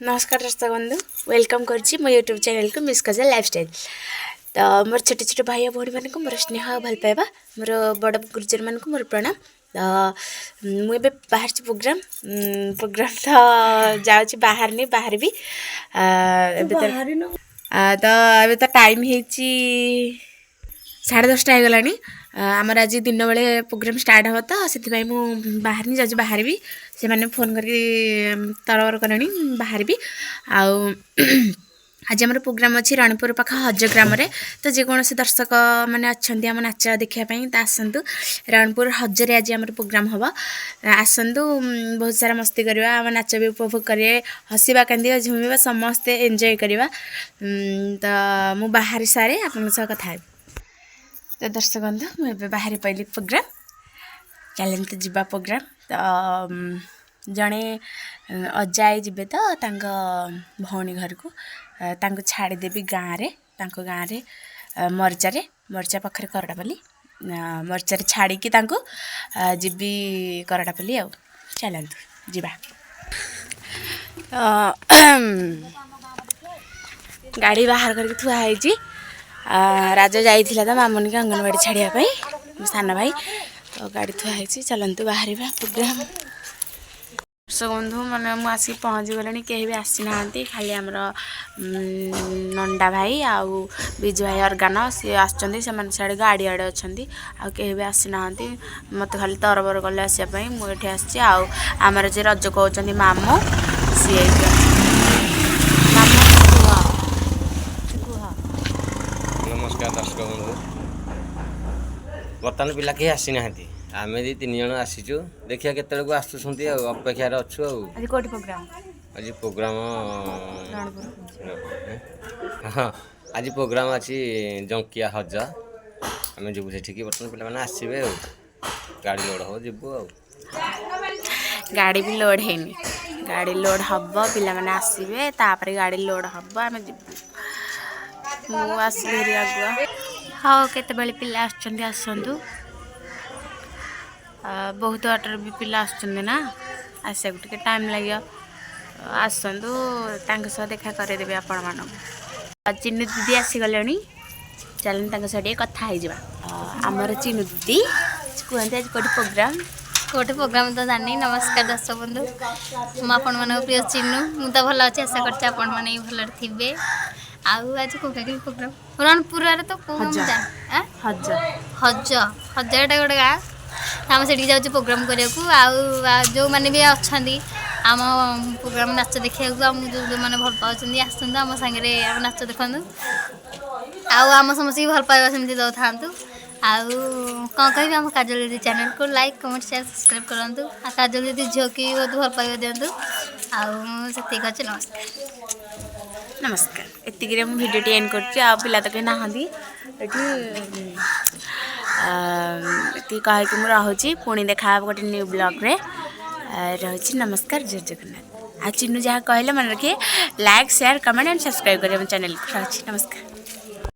नमस्कार दर्शक बंधु वेलकम करुच्ची मो यूट्यूब चैनल को मिस कजा लाइफस्टाइल। तो मोर छोटे छोटे भाई भौणी मान को मोर स्नेह भल पाइबा मोर बड़ गुरुजन मान को मोर प्रणाम। तो मुझे बाहर प्रोग्राम प्रोग्राम तो जाऊँ बाहर नहीं बाहर भी तो टाइम है 10:30 हो गलानी। आमर आज दिन बेले प्रोग्राम स्टार्ट हम तो से बाहर नहीं जाऊँ बाहर भी से मैंने फोन करके तरबर कले बाहर भी आज आम प्रोग्राम अच्छी रणपुर पाख हज ग्राम तो जेकोसी दर्शक मैंने अच्छा आम नाच देखापी तो आसतु रणपुर हजरे आज आम प्रोग्राम हम आसतु बहुत सारा मस्ती करवा आम नाच भी उपभोग करेंगे हसवा कांदा झुमिवा समस्ते एंजॉय करवा। तो मु बाहर सारे आपन कथा तो दर्शक बंधु मुझे बाहर पहली प्रोग्राम चलें तो जीवा प्रोग्राम। तो जड़े अजा आई जीवे तो भौणी घर को छाड़देवी गाँव गाँव मर्चा पाखे करडापल्ली मर्चार छाड़ी जीवी करडापल्ली आ चलतु जीवा। गाड़ी बाहर करके थुआई राजा जाइथिला तो मामुनी के अंगनवाड़ी छाड़ापी सान भाई तो गाड़ी थुआई चलतु बाहर प्रोग्राम। दर्शक बंधु मैंने मुझे पहुँची गले कहीं भी आसी ना खाली आमर नंदा भाई आउ विजु भाई अर्गान सी आड़े गाड़ी आड़े अच्छा कहीं भी आसी ना मत खाली तरबर कले आसापी मुझे आसी आमर जे रज कहते मामू सी नमस्कार दर्शक बंधु बर्तमान पिला कहीं आसी ना आम दी 3 जन आसीचु देखिए केत आसुँच अपेक्षार अच्छु आज प्रोग्राम हाँ आज प्रोग्राम अच्छी जंकिया हज आम जीवु से बर्तमान पिला मैंने आसवे गाड़ी लोड हो जीवु गाड़ी भी लोड है गाड़ी लोड हम पिला मैंने आसवे तापर गाड़ी लोड हम आम जीवु मुझे आगुआ हाँ केत पिला आसतु बहुत बाटर भी पिला आसना आसा टे टाइम लगे आसतु सह देखा करदेवी आपण मान चिन्नु दीदी आसीगले चलें सह कथा आमर चिन्नु दीदी कहते आज कौटी प्रोग्राम तो जानी। नमस्कार दर्शक बंधु मुझे मान प्रिय चिन्नु मु तो भल अच्छे आशा कर भल थे आज कौ प्रोग्राम रणपुर तो हज हज हजारटा गोटे गाँ आम से जाऊँ प्रोग्राम करने जो मैंने भी अच्छा आम प्रोग्राम नाच देखा जो मैंने भल पाँच आसतु आम सागर नाच देखूँ आम समस्त भल पाइबा सेमती दौ था कौन कह आम काजल दीदी चैनल को लाइक कमेंट शेयर सब्सक्राइब करूँ आ काजल दीदी झील की बहुत भल पाइबा दिंतु आती अच्छे नमस्कार नमस्कार एतिक भिडियो एंड कर पिला तो कहीं ना ये कहीकि मुझे रहुची पुणी देखा गोटे न्यू ब्लॉग रे रही। नमस्कार जय जगन्नाथ। आ चिन्नु जहाँ कहले मन रखिए like share comment and subscribe करें चैनल को रही। नमस्कार।